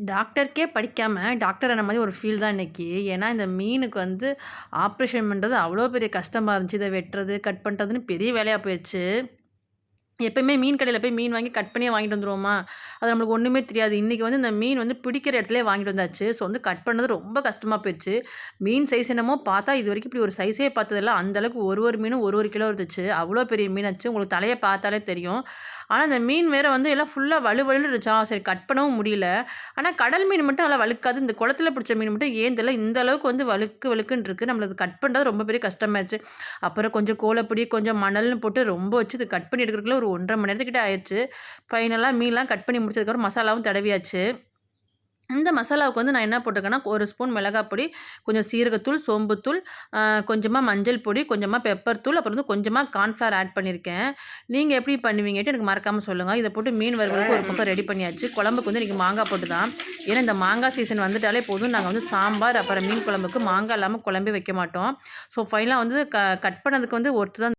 டாக்டருக்கே படிக்காம, டாக்டர் ஆன மாரி ஒரு ஃபீல் தான் இன்னைக்கு. ஏன்னா, இந்த மீனுக்கு வந்து ஆப்ரேஷன் பண்றது அவ்வளோ பெரிய கஷ்டமா இருந்துச்சு. இத வெட்டுறது, கட் பண்றதுன்னு பெரிய வேலையா போயிருச்சு. எப்பயுமே மீன் கடையில போய் மீன் வாங்கி கட் பண்ணியே வாங்கிட்டு வந்துருவோமா, அது நம்மளுக்கு ஒண்ணுமே தெரியாது. இன்னைக்கு வந்து இந்த மீன் வந்து பிடிக்கிற இடத்துலயே வாங்கிட்டு வந்தாச்சு. ஸோ வந்து கட் பண்ணது ரொம்ப கஷ்டமா போயிருச்சு. மீன் சைஸ் என்னமோ பார்த்தா இதுவரைக்கும் இப்படி ஒரு சைஸே பார்த்ததில்ல. அந்த அளவுக்கு ஒரு ஒரு மீனும் ஒரு ஒரு கிலோ இருந்துச்சு. அவ்வளோ பெரிய மீனாச்சு. உங்களுக்கு தலைய பார்த்தாலே தெரியும். ஆனா, அந்த மீன் வேற வந்து எல்லாம் ஃபுல்லா வழுவழுன்னு இருந்துச்சா, சரி கட் பண்ணவும் முடியல. ஆனா, கடல் மீன் மட்டும் நல்லா வழுக்காது. இந்த குளத்துல பிடிச்ச மீன் மட்டும் ஏன் தெரியல, இந்த அளவுக்கு வந்து வழுக்கு வழுக்குன்னு இருக்கு. நம்மளுக்கு கட் பண்றது ரொம்ப பெரிய கஷ்டமாயிருச்சு. அப்புறம் கொஞ்சம் கோலப்பொடி, கொஞ்சம் மணல்னு போட்டு ரொம்ப வச்சு இது கட் பண்ணி எடுக்கிறதுக்குள்ள ஒரு 1 1/2 மணி நேரத்துக்கிட்ட ஆயிருச்சு. ஃபைனலா மீன்லாம் கட் பண்ணி முடிச்சதுக்கப்புறம் மசாலாவும் தடவியாச்சு. இந்த மசாலாவுக்கு வந்து நான் என்ன போட்டுருக்கேன்னா, 1 ஸ்பூன் மிளகாய் பொடி, கொஞ்சம் சீரகத்தூள், சோம்புத்தூள், கொஞ்சமா மஞ்சள் பொடி, கொஞ்சமா பெப்பர் தூள், அப்புறம் வந்து கொஞ்சமா கார்ன்ஃப்ளவர் ஆட் பண்ணியிருக்கேன். நீங்க எப்படி பண்ணுவீங்கன்ட்டு எனக்கு மறக்காம சொல்லுங்க. இத போட்டு மீன் வறுவலுக்கு ஒரு பக்கம் ரெடி பண்ணியாச்சு. குழம்புக்கு வந்து இன்னைக்கு மாங்காய் போட்டு தான். ஏன்னா இந்த மாங்காய் சீசன் வந்துட்டாலே போதும், நாங்க வந்து சாம்பார், அப்புறம் மீன் குழம்புக்கு மாங்காய் இல்லாம குழம்பே வைக்க மாட்டோம். ஸோ ஃபைனலா வந்து கட் பண்ணதுக்கு வந்து ஒருத்தர் தான்